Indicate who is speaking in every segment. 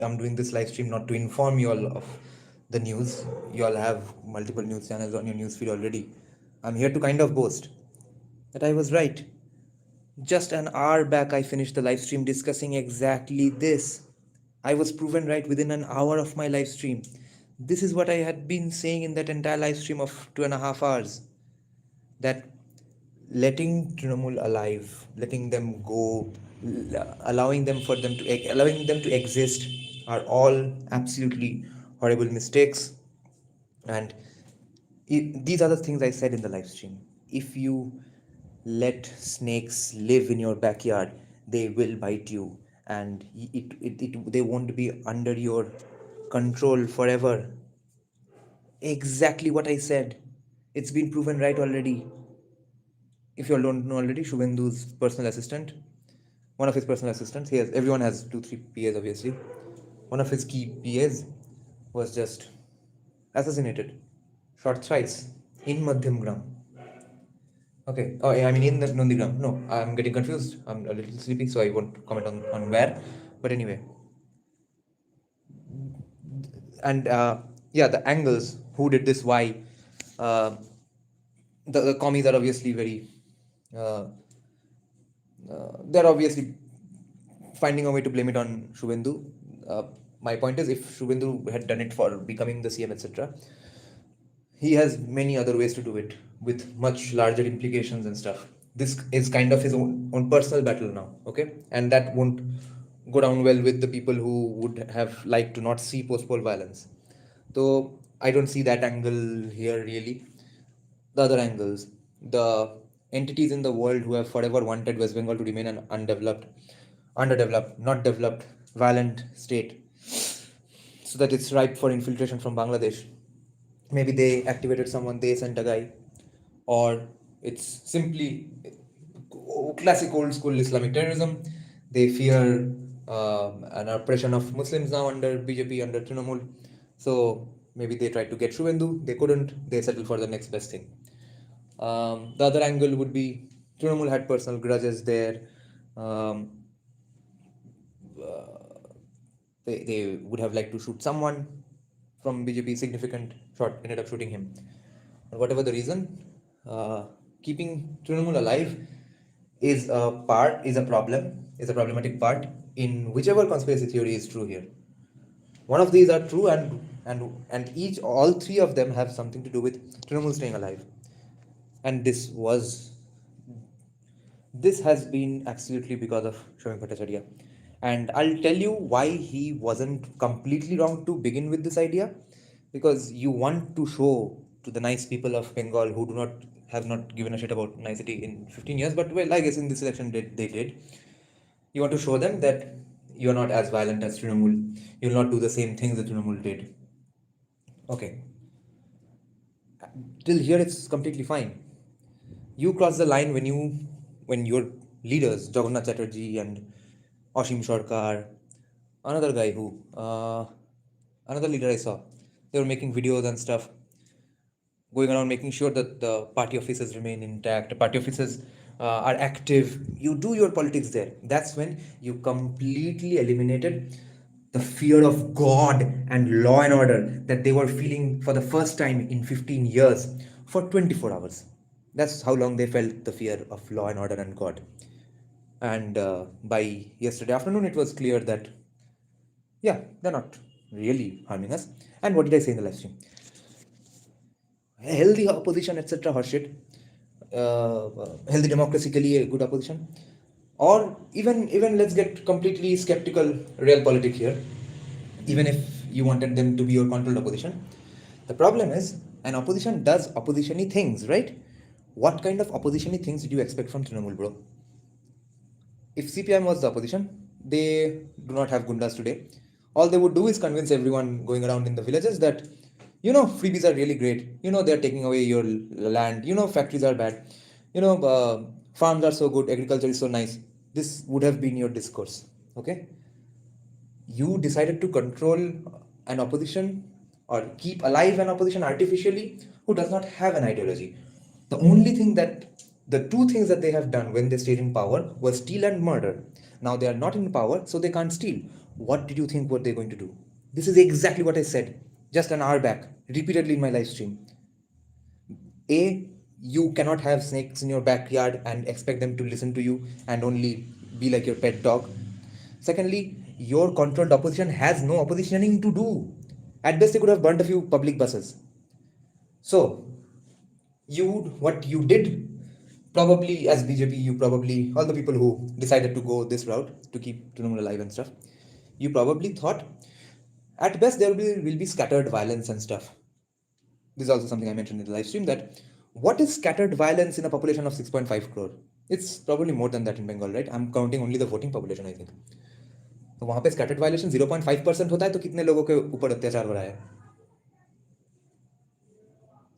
Speaker 1: I'm doing this live stream not to inform you all of the news. You all have multiple news channels on your newsfeed already. I'm here to kind of boast that I was right. Just an hour back, I finished the live stream discussing exactly this. I was proven right within an hour of my live stream. This is what I had been saying in that entire live stream of 2.5 hours. That letting Trinamool alive, letting them go, allowing them to exist are all absolutely horrible mistakes. And these are the things I said in the live stream. If you let snakes live in your backyard, they will bite you, and they won't be under your control forever. Exactly what I said. It's been proven right already. If you all don't know already, Suvendu's personal assistant, one of his personal assistants, everyone has 2-3 PAs obviously. One of his key PAs was just assassinated, shot thrice in Madhyamgram. Okay. Oh, yeah, I mean in the Nondigram. No, I'm getting confused. I'm a little sleepy, so I won't comment on where. But anyway, and yeah, the angles. Who did this? Why? Uh, the commies are obviously very. Uh, they're obviously finding a way to blame it on Suvendu. My point is, if Suvendu had done it for becoming the CM, etc., he has many other ways to do it with much larger implications and stuff. This is kind of his own personal battle now, okay? And that won't go down well with the people who would have liked to not see post-poll violence. So I don't see that angle here really. The other angles, the entities in the world who have forever wanted West Bengal to remain an underdeveloped, not developed, violent state, so that it's ripe for infiltration from Bangladesh. Maybe they activated someone, they sent a guy, or it's simply classic old school Islamic terrorism. They fear an oppression of Muslims now under BJP, under Trinamool. So maybe they tried to get Suvendu, they couldn't, they settled for the next best thing. The other angle would be Trinamool had personal grudges there. Um, they would have liked to shoot someone from BJP, significant, shot, ended up shooting him. Or whatever the reason, keeping Trinamool alive is a problematic part in whichever conspiracy theory is true here. One of these are true, and all three of them have something to do with Trinamool staying alive. And this has been absolutely because of Shoaib Bhattacharya. And I'll tell you why he wasn't completely wrong to begin with this idea. Because you want to show to the nice people of Bengal who have not given a shit about nicety in 15 years, but well, I guess in this election they did. You want to show them that you're not as violent as Trinamool. You'll not do the same things that Trinamool did. Okay. Till here it's completely fine. You cross the line when your leaders, Jagannath Chatterjee and Ashim Sarkar, another guy another leader I saw, they were making videos and stuff, going around making sure that the party offices remain intact, party offices are active. You do your politics there. That's when you completely eliminated the fear of God and law and order that they were feeling for the first time in 15 years for 24 hours. That's how long they felt the fear of law and order and God. And by yesterday afternoon, it was clear that, yeah, they're not really harming us. And what did I say in the live stream? Healthy opposition, etc. Horseshit. Healthy democracy के लिए good opposition. Or even let's get completely skeptical real politics here. Even if you wanted them to be your controlled opposition, the problem is an opposition does opposition-y things, right? What kind of opposition-y things did you expect from Trinamool, bro? If CPM was the opposition, they do not have gundas today. All they would do is convince everyone going around in the villages that, freebies are really great. They're taking away your land. Factories are bad. Farms are so good. Agriculture is so nice. This would have been your discourse. Okay? You decided to control an opposition or keep alive an opposition artificially who does not have an ideology. The two things that they have done when they stayed in power was steal and murder. Now they are not in power, so they can't steal. What did you think what they're going to do? This is exactly what I said just an hour back, repeatedly in my live stream. A, you cannot have snakes in your backyard and expect them to listen to you and only be like your pet dog. Secondly, your controlled opposition has no oppositioning to do. At best, they could have burnt a few public buses. So, what you did, probably as BJP, you probably, all the people who decided to go this route to keep Trinamool alive and stuff, you probably thought, at best, will be scattered violence and stuff. This is also something I mentioned in the live stream, that what is scattered violence in a population of 6.5 crore? It's probably more than that in Bengal, right? I'm counting only the voting population, I think. तो वहां पे scattered violation 0.5% होता है, तो कितने लोगों के ऊपर अत्याचार हो रहा है?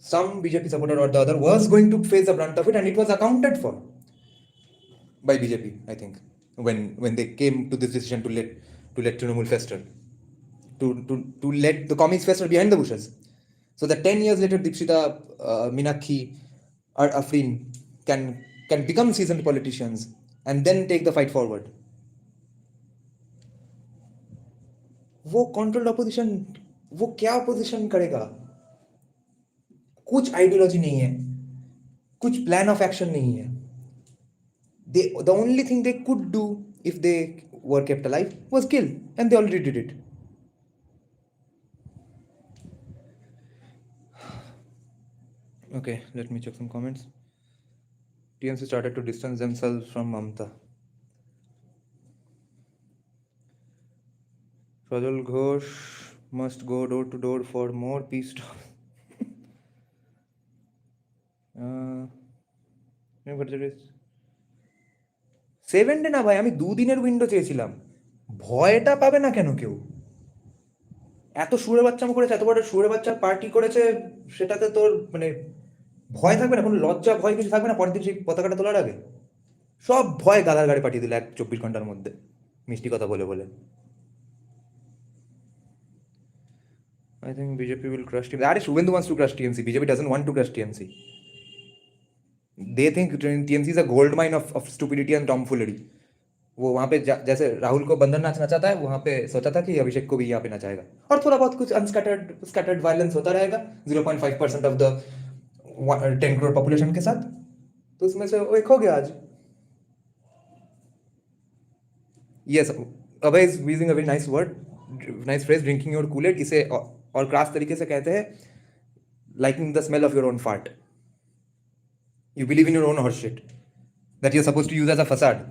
Speaker 1: Some BJP supporter or the other was going to face the brunt of it, and it was accounted for by BJP, I think, when they came to this decision to let Trinamool fester, to let the commies fester behind the bushes, so that 10 years later Dipshita, Meenakshi or Afrin can become seasoned politicians and then take the fight forward. वो controlled opposition, वो क्या opposition करेगा? कुछ ideology नहीं है, कुछ plan of action नहीं है. The only thing they could do if they were kept alive was kill, and they already did it. Okay, let me check some comments. TMC started to distance themselves from Mamta. Rajal Ghosh must go door to door for more peace talks. Seven day না ভাই, আমি দুদিনের window চেয়েছিলাম. ভয়টা পাবে না কেন কেউ? এত সুরে বাচ্চা করেছে, এত বড় সুরে বাচ্চার পার্টি করেছে, সেটাতে তোর মানে ভয় থাকবে না, কোনো লজ্জা ভয় কিছু থাকবে না পরের দিন সেই পতাকাটা তোলার আগে? সব ভয় গাদার গাড়ি পাঠিয়ে দিল 24 ঘন্টার মধ্যে, মিষ্টি কথা বলে বলে. I think BJP will crush TMC. Are Suvendu wants to crush TMC. BJP doesn't want to crush TMC. They think TMC is a gold mine of stupidity and tomfoolery. वो वहाँ पे जैसे राहुल को बंधन नाच नचाता है, वहाँ पे सोचा था कि अभिषेक को भी यहाँ पे नचाएगा, और थोड़ा बहुत कुछ स्कैटर्ड वायलेंस होता रहेगा 0.5% ऑफ द 10 करोड़ पॉपुलेशन के साथ. तो उसमें से वो एक हो गया आज. Yes, Abhay is using a very nice word, nice phrase, drinking your Kool-Aid. इसे और क्रास तरीके से कहते हैं liking the smell of your own fart. You believe in your own horseshit that you're supposed to use as a facade.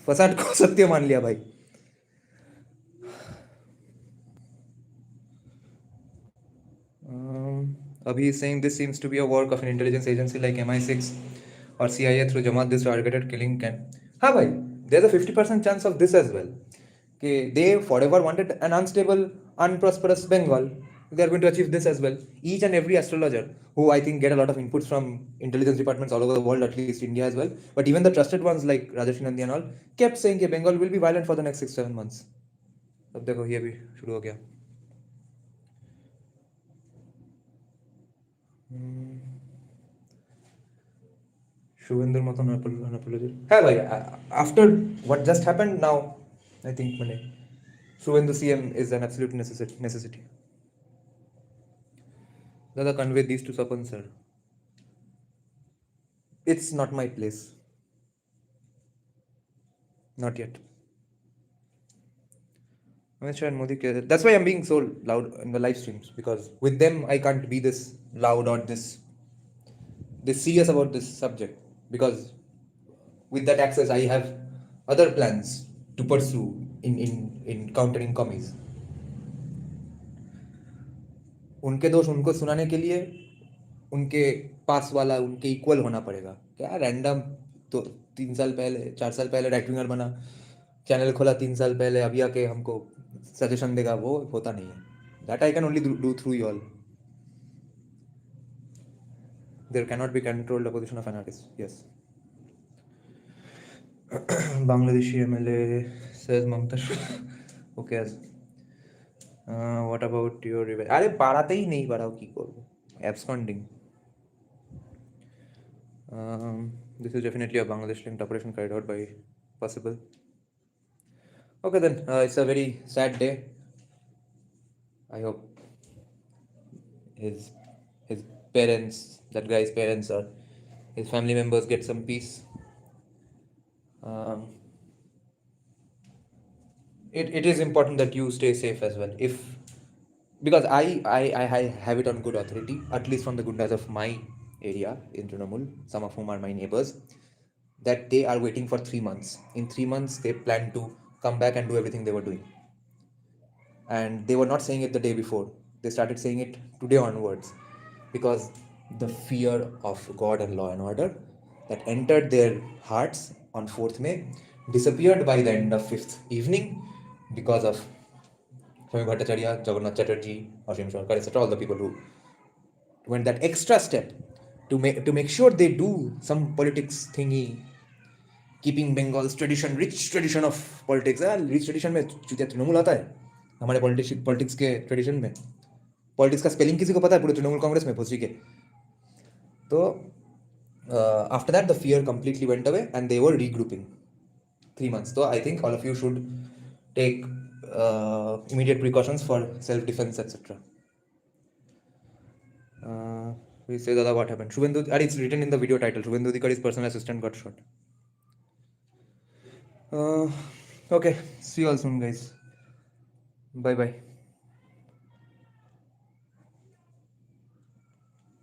Speaker 1: Facade को सत्य मान लिया भाई. Abhi is saying this seems to be a work of an intelligence agency like MI6 or CIA through Jamaat. This targeted killing can. हाँ भाई, there's a 50% chance of this as well. कि they forever wanted an unstable, unprosperous Bengal. They are going to achieve this as well. Each and every astrologer, who I think get a lot of inputs from intelligence departments all over the world, at least India as well, but even the trusted ones like Rajesh Nandi and all, kept saying that Bengal will be violent for the next 6-7 months. अब देखो ये भी शुरू हो गया. Suvendur মতন unapologetic. হ্যাঁ ভাই, after what just happened now, I think মানে Suvendu CM is an absolute necessity. Dada, convey these to Sapan sir. It's not my place. Not yet. Amit Shah and Modi, that's why I'm being so loud in the live streams, because with them I can't be this loud or this serious about this subject, because with that access I have other plans to pursue in countering commies. उनके दोष उनको सुनाने के लिए उनके पास वाला उनके equal होना पड़ेगा. क्या रैंडम, तो 3 साल पहले 4 साल पहले राइट विंगर बना, चैनल खोला 3 साल पहले, अभी आके हमको सजेशन देगा, वो होता नहीं है. That I can only do through you all. There can not be controlled opposition of anarchist. Yes. Bangladeshi MLA says Mamata. Okay. What about your revenge? আরে বাড়াতেই নেই, বাড়াও কি করবো? Absconding. This is definitely a Bangladesh linked operation carried out by possible Okay, then it's a very sad day. I hope his his parents, that guy's parents, or his family members get some peace. Um, it is important that you stay safe as well. If because I have it on good authority, at least from the gundas of my area in Trinamool, some of whom are my neighbors, that they are waiting for 3 months. In 3 months, they plan to come back and do everything they were doing. And they were not saying it the day before. They started saying it today onwards because the fear of God and law and order that entered their hearts on 4th May disappeared by the end of 5th evening because of Swami Bhattacharya, Jagannath Chatterjee, Ashim Sharkar, etc. All the people who went that extra step to make sure they do some politics thingy, keeping Bengal's tradition, rich tradition of politics. Rich tradition में चूतिया तृणमूल आता है हमारे politics के tradition में. Politics का spelling किसी को पता है पूरे तृणमूल कांग्रेस में भोसरी के. तो after that the fear completely went away and they were regrouping 3 months. So I think all of you should take immediate precautions for self-defense, etc. We say Dada, what happened? Suvendu, and it's written in the video title. Suvendu Adhikari's personal assistant got shot. Okay, see you all soon, guys. Bye bye.